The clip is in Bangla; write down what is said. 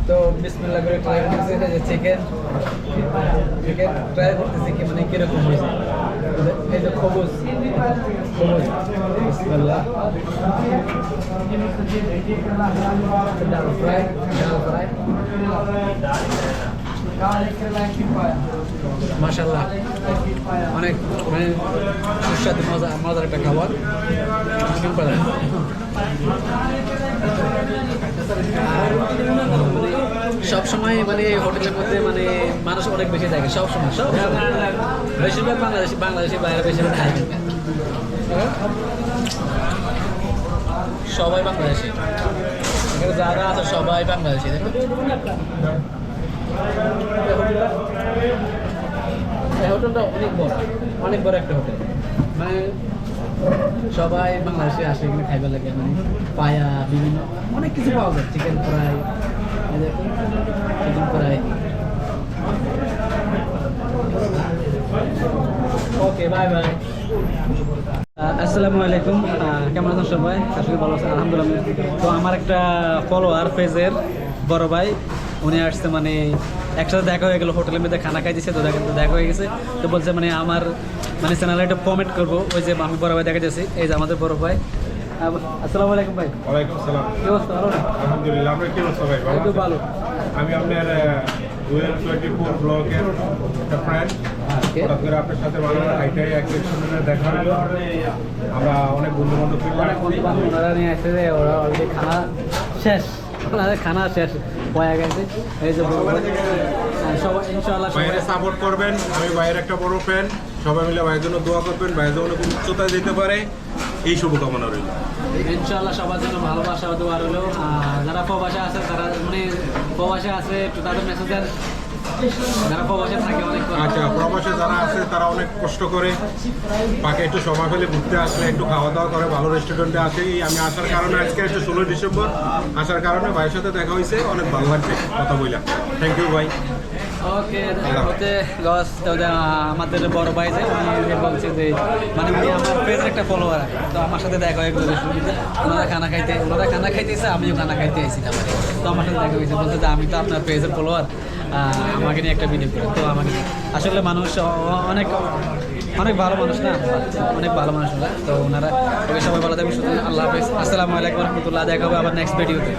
তো বিসমিল্লাহ করে ট্রাই করতেছি যে চিকেন ট্রাই করতেছি কি মানে কিরকম হয়েছে। এই যে খবুজ বিসমিল্লাহ, ডাল ফ্রাই মাশাআল্লাহ, অনেক মানে সুস্বাদু মজার একটা খাবার। চিকেন ফ্রাই সব সময় মানে হোটেলের মধ্যে মানে মানুষ অনেক বেশি থাকে, সব সময় বেশিরভাগ বাংলাদেশি বাইরে বেশিরভাগ থাকে, সবাই বাংলাদেশি, এখানে যারা আছে সবাই বাংলাদেশি। দেখো এই হোটেলটা অনেক বড় একটা হোটেল, মানে সবাই বাংলাদেশে আসে এখানে খাইবার লাগে, মানে পায়া বিভিন্ন অনেক কিছু পাওয়া যায়, চিকেন ফ্রাই, চিকেন ফ্রাই। ওকে, বাই বাই। আসসালামু আলাইকুম, কেমন আছেন সবাই? আসলে ভালো আছেন আলহামদুলিল্লাহ। তো আমার একটা ফলোয়ার পেজের বড় ভাই, উনি আসছে, মানে একসাথে দেখা হয়ে গেল, হোটেলের মধ্যে খানা খাই দিচ্ছে, তো দেখা হয়ে গেছে। তো বলছে মানে আমার মানে চ্যানেলে একটা কমেন্ট করবো, ওই যে আমি বড় ভাই দেখা যাচ্ছি, এই যে আমাদের বড় ভাই। আসসালামু আলাইকুম ভাই। ওয়ালাইকুম আসসালাম। কি অবস্থা? ভালো না? আলহামদুলিল্লাহ। আমরা কি অবস্থা ভাই? একটু ভালো। আমি আপনার 2024 ব্লগের একটা ফ্রেন্ড। হঠাৎ করে আপনার সাথে বাংলা আইটাই এক সেকশনে দেখা হলো। আমরা অনেক বন্ধু-বান্ধব ওনারা নিয়ে আসছে যে ওরা অলরেডি খানা শেষ, ওনাদের খানা শেষ হয়ে গেছে। এই যে সবাই ইনশাআল্লাহ বাইরে সাপোর্ট করবেন। আমি বাইরের একটা বড় ফ্যান, সবাই মিলে ভাইয়ের জন্য দোয়া করবেন, ভাইয়ের জন্য খুব উচ্চতায় যেতে পারে, এই শুভকামনা রইল। ইনশাআল্লাহ সবার জন্য ভালোবাসা দোয়া রইল। যারা প্রবাসে আছে, তারা মানে প্রবাসে আছে একটু তাদের মেসেজ দেন, যারা প্রবাসে থাকে অনেক। আচ্ছা, প্রবাসে যারা আছে তারা অনেক কষ্ট করে পাকে একটু সময় ফেলে ঘুরতে আসলে একটু খাওয়া দাওয়া করে ভালো রেস্টুরেন্টে আসে। আমি আসার কারণে আজকে একটা 16 ডিসেম্বর আসার কারণে ভাইয়ের সাথে দেখা হয়েছে, অনেক ভালো লাগছে কথা বইলা। থ্যাংক ইউ ভাই। ওকে, হতে লস আমাদের বড় ভাই যে উনি বলছে যে মানে উনি আমার পেজের একটা ফলোয়ার, তো আমার সাথে দেখা হয়ে গেলো রেস্টুরেন্টে, ওনারা খানা খাইতেছে, আমিও খানা খাইতে এসেছিলাম। তো আমার সাথে দেখা হয়েছে, বলছে যে আমি তো আপনার পেজের ফলোয়ার, আমাকে নিয়ে একটা ভিডিও করে। তো আমাকে আসলে মানুষ অনেক ভালো মানুষ না, অনেক ভালো মানুষ ওরা। তো ওনারা সবাই ভালো থাকবে, শুধু আল্লাহ হাফেজ, আসসালামু আলাইকুম রহমতুল্লাহ। দেখা হবে আবার নেক্সট ভিডিওতে।